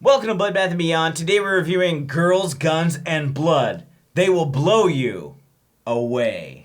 Welcome to Bloodbath and Beyond. Today we're reviewing Girls, Guns, and Blood. They will blow you away.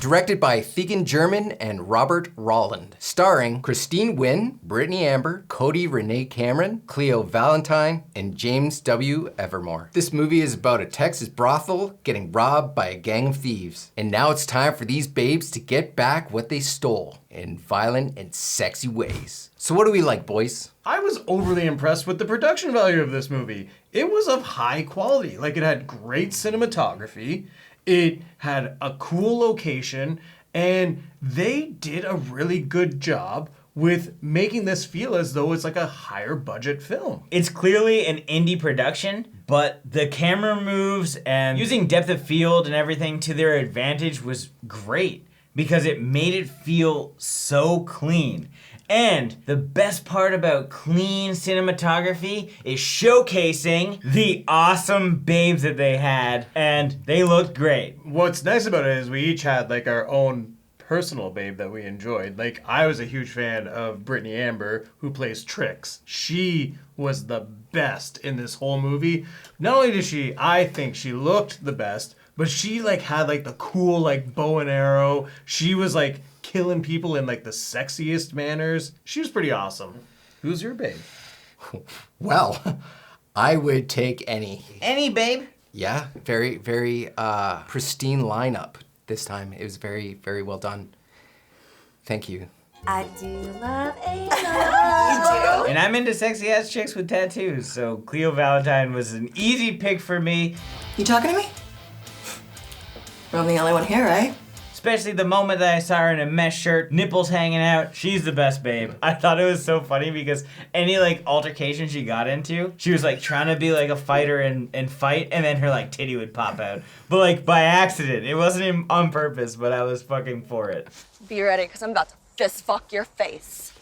Directed by Thegin German and Robert Rowland. Starring Christine Nguyen, Britney Amber, Cody Renee Cameron, Kleio Valentien, and James W. Evermore. This movie is about a Texas brothel getting robbed by a gang of thieves. And now it's time for these babes to get back what they stole in violent and sexy ways. So what do we like, boys? I was overly impressed with the production value of this movie. It was of high quality. Like, it had great cinematography. It had a cool location, and they did a really good job with making this feel as though it's like a higher budget film. It's clearly an indie production, but the camera moves and using depth of field and everything to their advantage was great because it made it feel so clean. And the best part about clean cinematography is showcasing the awesome babes that they had, and they looked great. What's nice about it is we each had like our own personal babe that we enjoyed. Like, I was a huge fan of Britney Amber, who plays Trix. She was the best in this whole movie. Not only did I think she looked the best, but she like had like the cool like bow and arrow. She was like killing people in like the sexiest manners. She was pretty awesome. Who's your babe? Well, I would take any. Any babe? Yeah, very pristine lineup this time. It was very, very well done. Thank you. I do love a And I'm into sexy ass chicks with tattoos, so Kleio Valentien was an easy pick for me. You talking to me? I'm the only one here, right? Especially the moment that I saw her in a mesh shirt, nipples hanging out. She's the best babe. I thought it was so funny because any like altercation she got into, she was like trying to be like a fighter and fight, and then her like titty would pop out. But like by accident. It wasn't even on purpose, but I was fucking for it. Be ready, because I'm about to fist fuck your face.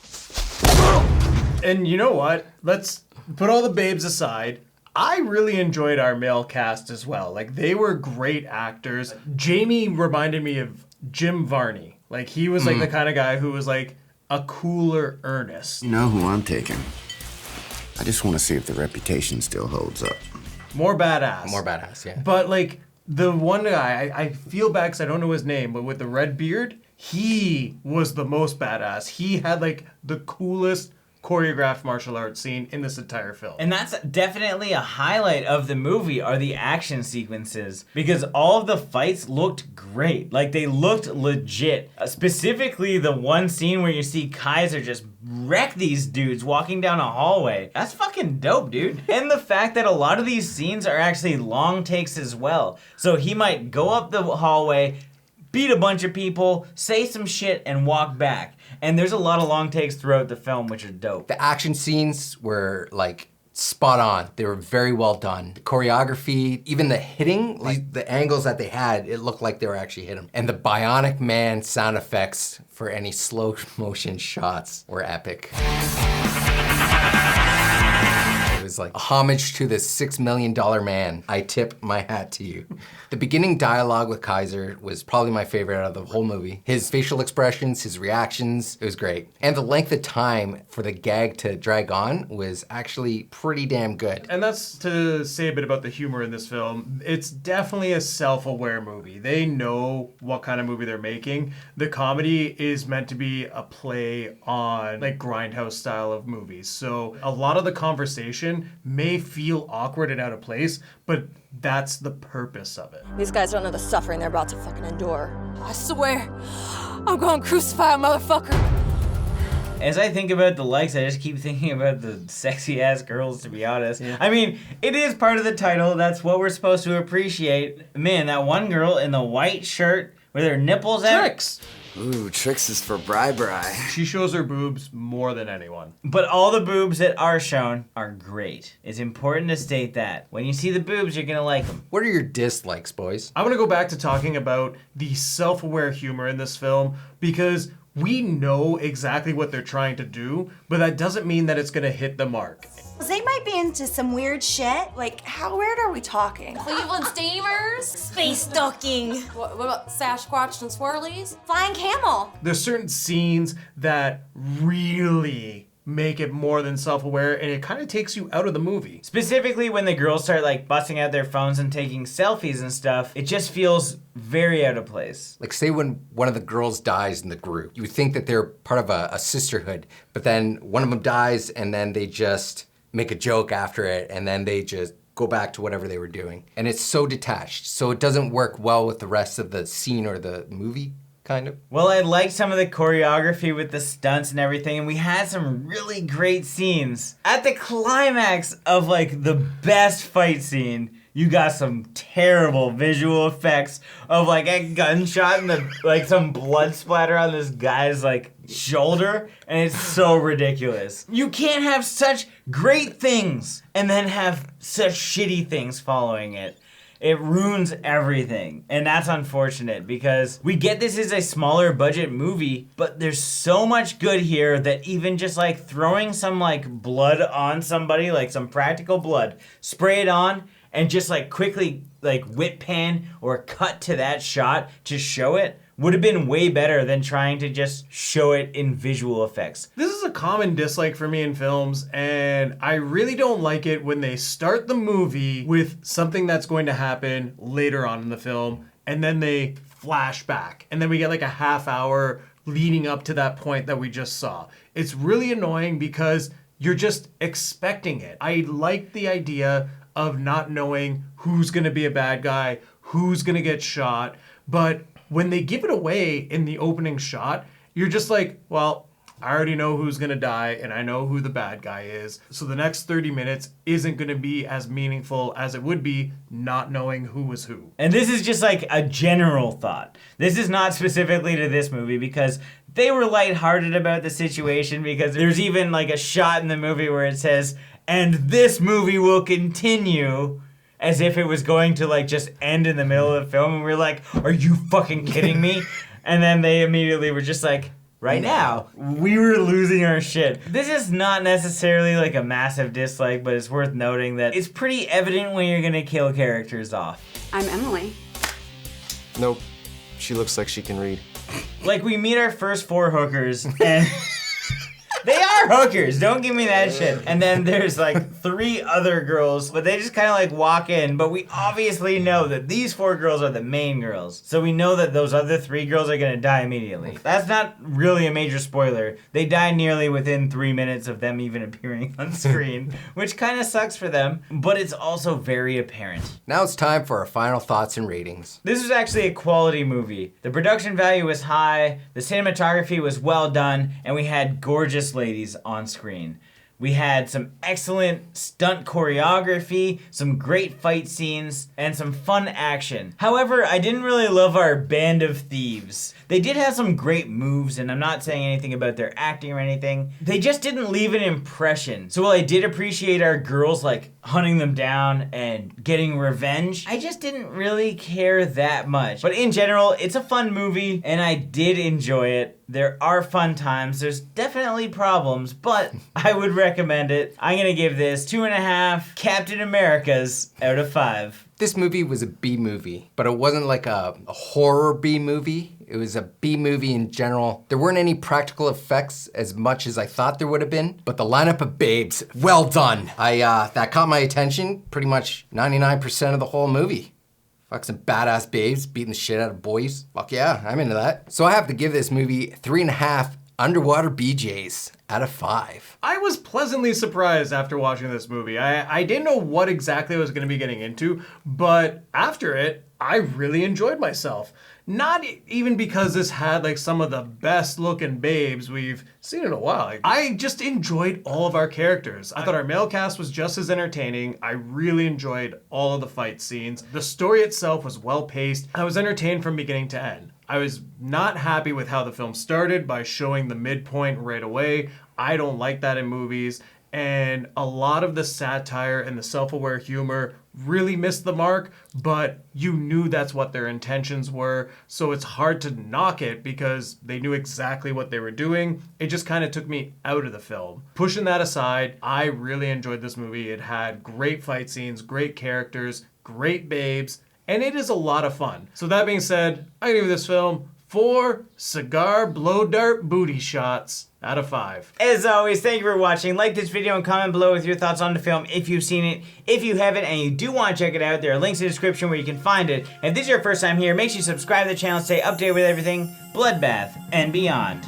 And you know what? Let's put all the babes aside. I really enjoyed our male cast as well. Like, they were great actors. Jamie reminded me of Jim Varney. Like, he was like the kind of guy who was like a cooler Ernest. You know who I'm taking. I just want to see if the reputation still holds up. More badass. More badass, yeah. But like, the one guy, I feel bad because I don't know his name, but with the red beard, he was the most badass. He had like the coolest choreographed martial arts scene in this entire film. And that's definitely a highlight of the movie are the action sequences because all of the fights looked great. Like they looked legit. Specifically the one scene where you see Kaiser just wreck these dudes walking down a hallway. That's fucking dope, dude. And the fact that a lot of these scenes are actually long takes as well. So he might go up the hallway, beat a bunch of people, say some shit, and walk back. And there's a lot of long takes throughout the film, which are dope. The action scenes were like spot on. They were very well done. The choreography, even the hitting, like the angles that they had, it looked like they were actually hitting. And the Bionic Man sound effects for any slow motion shots were epic. It was like a homage to the $6 million man. I tip my hat to you. The beginning dialogue with Kaiser was probably my favorite out of the whole movie. His facial expressions, his reactions, it was great. And the length of time for the gag to drag on was actually pretty damn good. And that's to say a bit about the humor in this film. It's definitely a self-aware movie. They know what kind of movie they're making. The comedy is meant to be a play on like Grindhouse style of movies. So a lot of the conversation may feel awkward and out of place, but that's the purpose of it. These guys don't know the suffering they're about to fucking endure. I swear, I'm gonna crucify a motherfucker. As I think about the likes, I just keep thinking about the sexy ass girls, to be honest. Yeah. I mean, it is part of the title. That's what we're supposed to appreciate. Man, that one girl in the white shirt with her nipples out. Trix! Ooh, Trix is for bri-bri. She shows her boobs more than anyone. But all the boobs that are shown are great. It's important to state that. When you see the boobs, you're gonna like them. What are your dislikes, boys? I want to go back to talking about the self-aware humor in this film because we know exactly what they're trying to do, but that doesn't mean that it's gonna hit the mark. They might be into some weird shit. Like, how weird are we talking? Cleveland steamers? Space stalking. What about Sasquatch and swirlies? Flying camel. There's certain scenes that really make it more than self-aware, and it kind of takes you out of the movie. Specifically when the girls start like busting out their phones and taking selfies and stuff, it just feels very out of place. Like say when one of the girls dies in the group, you would think that they're part of a sisterhood, but then one of them dies and then they just make a joke after it and then they just go back to whatever they were doing. And it's so detached, so it doesn't work well with the rest of the scene or the movie. Kind of. Well, I liked some of the choreography with the stunts and everything, and we had some really great scenes. At the climax of like the best fight scene, you got some terrible visual effects of like a gunshot and the like some blood splatter on this guy's like shoulder, and it's so ridiculous. You can't have such great things and then have such shitty things following it. It ruins everything, and that's unfortunate because we get this as a smaller budget movie, but there's so much good here that even just like throwing some like blood on somebody, like some practical blood, spray it on and just like quickly like whip pan or cut to that shot to show it would have been way better than trying to just show it in visual effects. This is a common dislike for me in films, and I really don't like it when they start the movie with something that's going to happen later on in the film, and then they flash back, and then we get like a half hour leading up to that point that we just saw. It's really annoying because you're just expecting it. I like the idea of not knowing who's gonna be a bad guy, who's gonna get shot, but when they give it away in the opening shot, you're just like, well, I already know who's gonna die and I know who the bad guy is. So the next 30 minutes isn't gonna be as meaningful as it would be not knowing who was who. And this is just like a general thought. This is not specifically to this movie because they were lighthearted about the situation, because there's even like a shot in the movie where it says, and this movie will continue, as if it was going to like just end in the middle of the film, and we were like, are you fucking kidding me? And then they immediately were just like, right now. We were losing our shit. This is not necessarily like a massive dislike, but it's worth noting that it's pretty evident when you're gonna kill characters off. I'm Emily. Nope. She looks like she can read. Like, we meet our first 4 hookers, and they are hookers, don't give me that shit. And then there's like 3 other girls, but they just kind of like walk in, but we obviously know that these 4 girls are the main girls. So we know that those other 3 girls are gonna die immediately. That's not really a major spoiler. They die nearly within 3 minutes of them even appearing on screen, which kind of sucks for them, but it's also very apparent. Now it's time for our final thoughts and ratings. This was actually a quality movie. The production value was high, the cinematography was well done, and we had gorgeous ladies on screen. We had some excellent stunt choreography, some great fight scenes, and some fun action. However, I didn't really love our band of thieves. They did have some great moves, and I'm not saying anything about their acting or anything. They just didn't leave an impression. So while I did appreciate our girls like hunting them down and getting revenge, I just didn't really care that much. But in general, it's a fun movie, and I did enjoy it. There are fun times. There's definitely problems, but I would recommend it. I'm gonna give this 2.5 Captain Americas out of 5. This movie was a B movie, but it wasn't like a horror B movie. It was a B movie in general. There weren't any practical effects as much as I thought there would have been, but the lineup of babes, well done. That caught my attention pretty much 99% of the whole movie. Fuck, some badass babes beating the shit out of boys. Fuck yeah, I'm into that. So I have to give this movie 3.5 underwater BJs out of 5. I was pleasantly surprised after watching this movie. I didn't know what exactly I was going to be getting into, but after it, I really enjoyed myself. Not even because this had like some of the best looking babes we've seen in a while. I just enjoyed all of our characters. I thought our male cast was just as entertaining. I really enjoyed all of the fight scenes. The story itself was well paced. I was entertained from beginning to end. I was not happy with how the film started by showing the midpoint right away. I don't like that in movies. And a lot of the satire and the self-aware humor really missed the mark, but you knew that's what their intentions were, so it's hard to knock it because they knew exactly what they were doing. It just kind of took me out of the film. Pushing that aside, I really enjoyed this movie. It had great fight scenes, great characters, great babes, and it is a lot of fun. So that being said, I give this film 4 cigar blow dart booty shots out of 5. As always, thank you for watching. Like this video and comment below with your thoughts on the film if you've seen it. If you haven't and you do want to check it out, there are links in the description where you can find it. And if this is your first time here, make sure you subscribe to the channel, stay updated with everything Bloodbath and beyond.